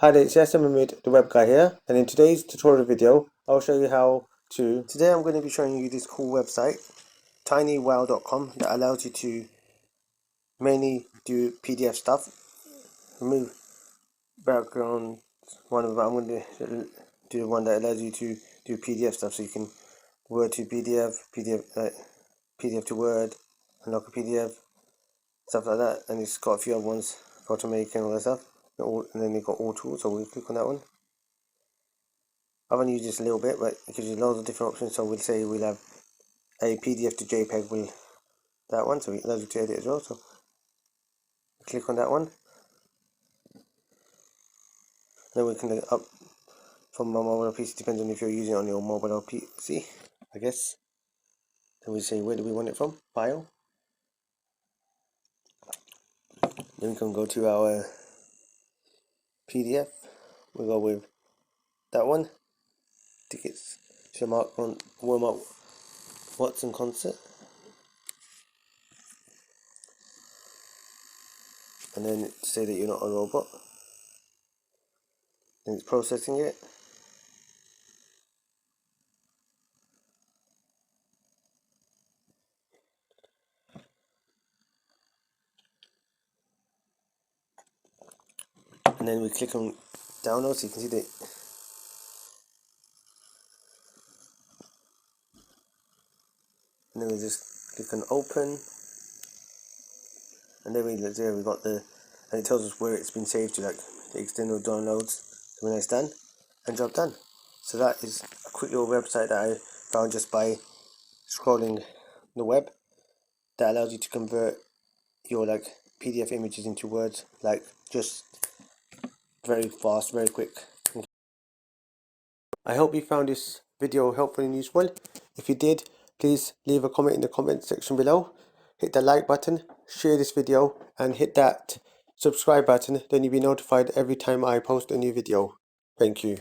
Hi there, it's Yasim Mahmood, the web guy here, and in today's tutorial video, I'll show you how to... Today I'm going to be showing you this cool website, tinywow.com, that allows you to mainly do PDF stuff, remove background, I'm going to do one that allows you to do PDF stuff, so you can Word to PDF, PDF to Word, unlock a PDF, stuff like that, and it's got a few other ones for automation and all that stuff, and then you've got all tools, so we'll click on that one. I've only used this a little bit, but it gives you loads of different options. So we'll say we'll have a PDF to JPEG, that one, so it allows you to edit as well. So click on that one. Then we can up from my mobile or PC, depends on if you're using it on your mobile or PC, I guess. Then we say where do we want it from? File. Then we can go to our PDF. We'll go with that one. Tickets. So mark on warm up Watson concert. And then say that you're not a robot. Then it's processing it. And then we click on download so you can see that. And then we just click on open. And then we got the, and it tells us where it's been saved to, like the external downloads. So when it's done, and job done. So that is a quick little website that I found just by scrolling the web, that allows you to convert your like PDF images into words, like just very fast, very quick. I hope you found this video helpful and useful. If you did, please leave a comment in the comment section below. Hit the like button, share this video, and hit that subscribe button, then you'll be notified every time I post a new video. Thank you.